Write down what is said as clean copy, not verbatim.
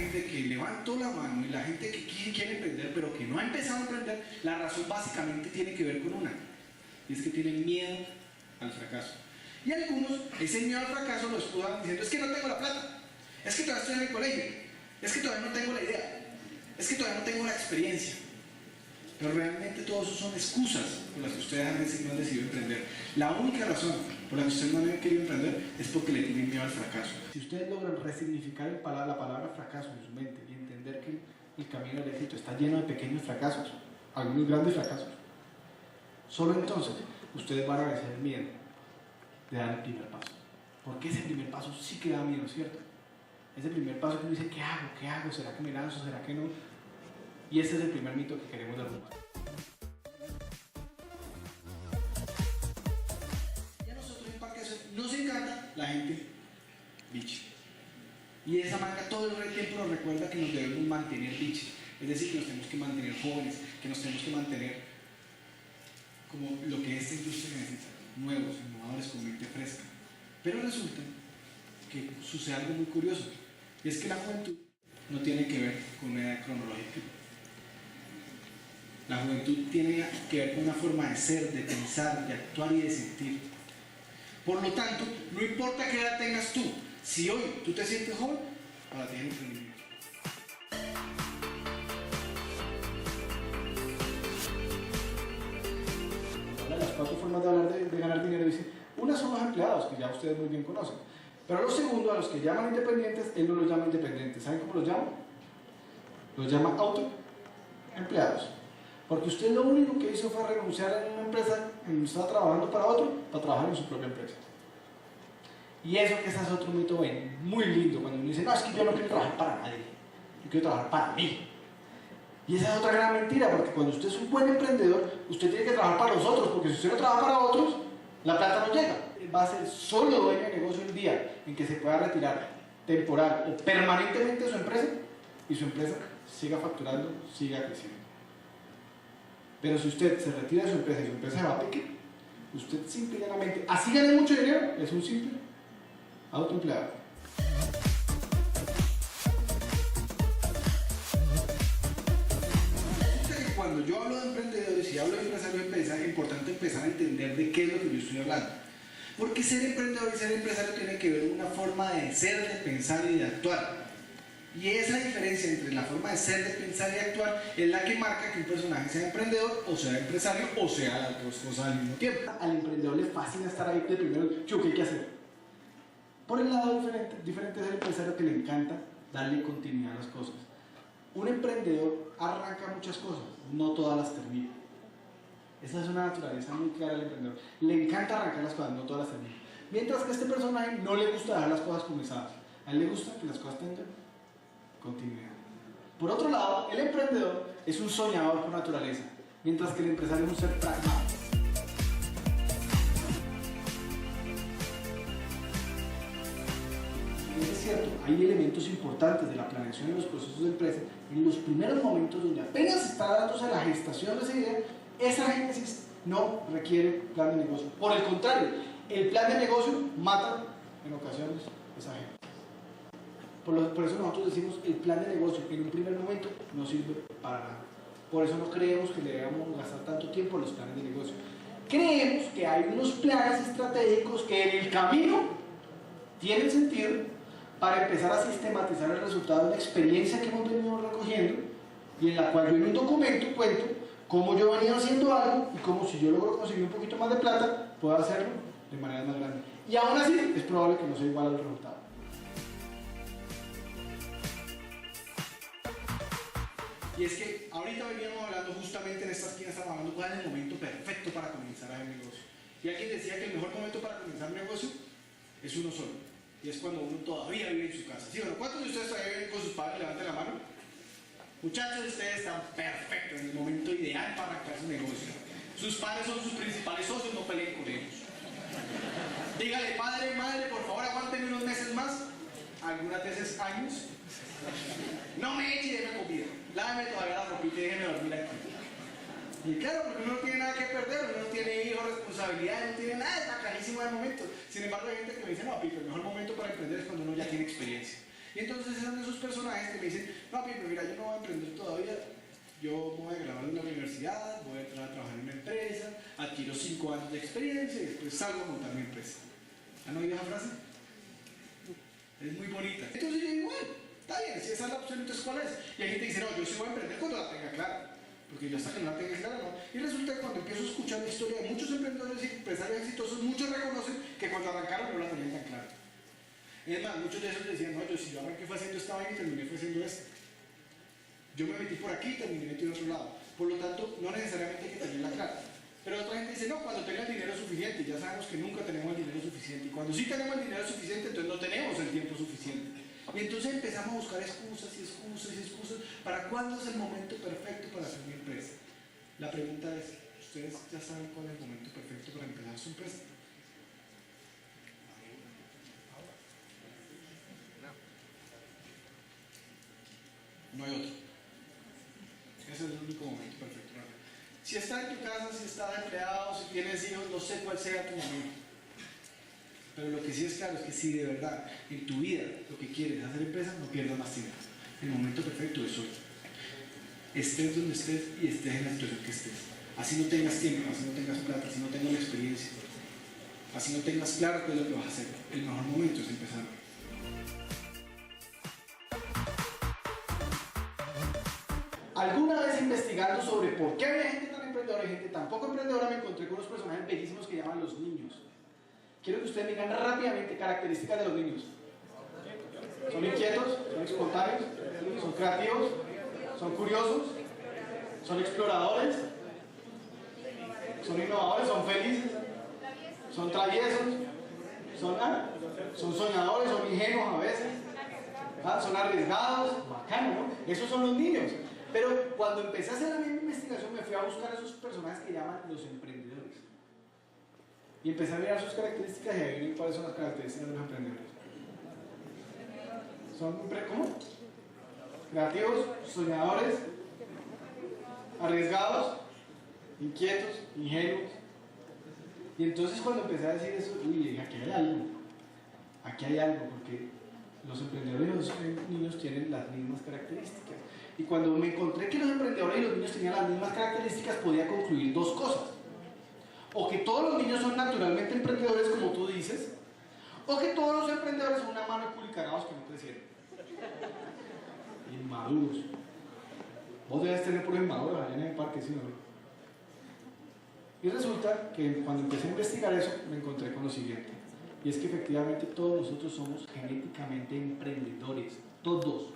gente que levantó la mano y la gente que quiere emprender pero que no ha empezado a emprender, la razón básicamente tiene que ver con una, y es que tienen miedo al fracaso. Y algunos ese miedo al fracaso lo escudan diciendo: es que no tengo la plata, es que todavía estoy en el colegio, es que todavía no tengo la idea, es que todavía no tengo la experiencia. Pero realmente todo eso son excusas por las que ustedes no han decidido emprender. La única razón por la que ustedes no han querido emprender es porque le tienen miedo al fracaso. Si ustedes logran resignificar la palabra fracaso en su mente y entender que el camino del éxito está lleno de pequeños fracasos, algunos grandes fracasos, solo entonces ustedes van a vencer el miedo de dar el primer paso. Porque ese primer paso sí que da miedo, ¿cierto? Ese primer paso que uno dice: ¿qué hago? ¿Qué hago? ¿Será que me lanzo? ¿Será que no? Y ese es el primer mito que queremos derrumbar. Y a nosotros en Parque nos encanta la gente bichi. Y esa marca todo el tiempo nos recuerda que nos debemos mantener bichi. Es decir, que nos tenemos que mantener jóvenes, que nos tenemos que mantener como lo que esta industria necesita: nuevos, innovadores, con mente fresca. Pero resulta que sucede algo muy curioso, y es que la juventud no tiene que ver con una edad cronológica. La juventud tiene que ver con una forma de ser, de pensar, de actuar y de sentir. Por lo tanto, no importa qué edad tengas tú, si hoy tú te sientes joven, para ti es emprendimiento. Las 4 formas de hablar de ganar dinero, dice: una son los empleados, que ya ustedes muy bien conocen. Pero lo segundo, a los que llaman independientes, él no los llama independientes. ¿Saben cómo los llama? Los llama autoempleados. Porque usted lo único que hizo fue renunciar a una empresa en donde estaba trabajando para otro, para trabajar en su propia empresa. Y eso, que ese es otro mito muy lindo, cuando uno dice: no, es que yo no quiero trabajar para nadie, yo quiero trabajar para mí. Y esa es otra gran mentira, porque cuando usted es un buen emprendedor, usted tiene que trabajar para los otros, porque si usted no trabaja para otros, la plata no llega. Va a ser solo dueño de negocio el día en que se pueda retirar temporal o permanentemente de su empresa y su empresa siga facturando, siga creciendo. Pero si usted se retira de su empresa y su empresa se va a pique, usted simple y llanamente, así gane mucho dinero, es un simple autoempleado. Cuando yo hablo de emprendedores y hablo de empresarios, es importante empezar a entender de qué es lo que yo estoy hablando. Porque ser emprendedor y ser empresario tiene que ver una forma de ser, de pensar y de actuar. Y esa diferencia entre la forma de ser, de pensar y de actuar es la que marca que un personaje sea emprendedor o sea empresario o sea las dos cosas al mismo tiempo. Al emprendedor le fascina estar ahí de primero: ¿qué hay que hacer? Por el lado diferente es el empresario, que le encanta darle continuidad a las cosas. Un emprendedor arranca muchas cosas, no todas las termina. Esa es una naturaleza muy clara del emprendedor. Le encanta arrancar las cosas, no todas las termina. Mientras que a este personaje no le gusta dejar las cosas comenzadas. A él le gusta que las cosas tengan continuidad. Por otro lado, el emprendedor es un soñador por naturaleza, mientras que el empresario es un ser pragmático. Es cierto, hay elementos importantes de la planeación de los procesos de empresa en los primeros momentos donde apenas está dándose la gestación de esa idea. Esa génesis no requiere plan de negocio. Por el contrario, el plan de negocio mata en ocasiones esa génesis. Por eso nosotros decimos: el plan de negocio en un primer momento no sirve para nada. Por eso no creemos que debamos gastar tanto tiempo en los planes de negocio. Creemos que hay unos planes estratégicos que en el camino tienen sentido para empezar a sistematizar el resultado de una experiencia que hemos venido recogiendo, y en la cual yo en un documento cuento cómo yo he venido haciendo algo y cómo, si yo logro conseguir un poquito más de plata, puedo hacerlo de manera más grande. Y aún así es probable que no sea igual al resultado. Y es que ahorita veníamos hablando, justamente en esta esquina estamos hablando cuál es el momento perfecto para comenzar a hacer negocio. Y alguien decía que el mejor momento para comenzar un negocio es uno solo, y es cuando uno todavía vive en su casa. ¿Sí, bueno? ¿Cuántos de ustedes todavía viven con sus padres? Levanten la mano. Muchachos, ustedes están perfectos, en el momento ideal para arrancar su negocio. Sus padres son sus principales socios, no peleen con ellos. Dígale: padre, madre, por favor, aguántenme unos meses más, algunas veces años. No me eche y déme comida, láveme todavía la ropita y déjeme dormir aquí. Y claro, porque uno no tiene nada que perder, uno no tiene hijos, responsabilidades, no tiene nada, es bacanísimo de momento. Sin embargo, hay gente que me dice: no, Pico, el mejor momento para emprender es cuando uno ya tiene experiencia. Y entonces son esos personajes que me dicen, papi, pero mira, yo no voy a emprender todavía, yo me voy a graduar de la universidad, voy a entrar a trabajar en una empresa, adquiero 5 años de experiencia y después salgo a montar mi empresa. ¿Han oído esa frase? Es muy bonita. Entonces yo digo, bueno, está bien, si esa es la opción, entonces ¿cuál es? Y hay gente que dice, no, yo sí voy a emprender cuando la tenga clara. Porque yo hasta que no la tenga clara, no. Y resulta que cuando empiezo a escuchar la historia de muchos emprendedores y empresarios exitosos, muchos reconocen que cuando arrancaron no la tenían tan clara. Es más, muchos de esos decían, no, yo si yo arranqué fue haciendo esta vaina y terminé fue haciendo esto. Yo me metí por aquí y terminé metido en otro lado. Por lo tanto, no necesariamente hay que tenerla clara. Pero otra gente dice, no, cuando tenga el dinero suficiente, ya sabemos que nunca tenemos el dinero suficiente. Y cuando sí tenemos el dinero suficiente, entonces no tenemos el tiempo suficiente. Y entonces empezamos a buscar excusas y excusas y excusas para cuándo es el momento perfecto para hacer mi empresa. La pregunta es, ¿ustedes ya saben cuál es el momento perfecto para empezar su empresa? No hay otro. Ese es el único momento perfecto. Si estás en tu casa, si estás empleado, si tienes hijos, no sé cuál sea tu momento. Pero lo que sí es claro es que si de verdad en tu vida lo que quieres es hacer empresa, no pierdas más tiempo. El momento perfecto es hoy. Estés donde estés y estés en la situación que estés. Así no tengas tiempo, así no tengas plata, así no tengas la experiencia, así no tengas claro qué es lo que vas a hacer. El mejor momento es empezar. Alguna vez investigando sobre por qué había gente tan emprendedora y gente tan poco emprendedora, me encontré con unos personajes bellísimos que llaman los niños. Quiero que ustedes me digan rápidamente características de los niños. ¿Son inquietos? ¿Son espontáneos? ¿Son creativos? ¿Son curiosos? ¿Son exploradores? ¿Son innovadores? ¿Son felices? ¿Son traviesos? ¿Son soñadores? ¿Son ingenuos a veces? ¿Son arriesgados? Bacano, ¿no? Esos son los niños. Pero cuando empecé a hacer la misma investigación me fui a buscar a esos personajes que llaman los emprendedores. Y empecé a mirar sus características y adivinen cuáles son las características de los emprendedores. ¿Son ¿cómo? Creativos, soñadores, arriesgados, inquietos, ingenuos. Y entonces cuando empecé a decir eso, uy, aquí hay algo, porque los emprendedores y los niños tienen las mismas características. Y cuando me encontré que los emprendedores y los niños tenían las mismas características, podía concluir dos cosas. O que todos los niños son naturalmente emprendedores, como tú dices, o que todos los emprendedores son una mano de culicagados que no crecieron. Inmaduros. Vos debes tener por inmaduros allá en el parque, ¿sí o no? Y resulta que cuando empecé a investigar eso, me encontré con lo siguiente. Y es que efectivamente todos nosotros somos genéticamente emprendedores. Todos.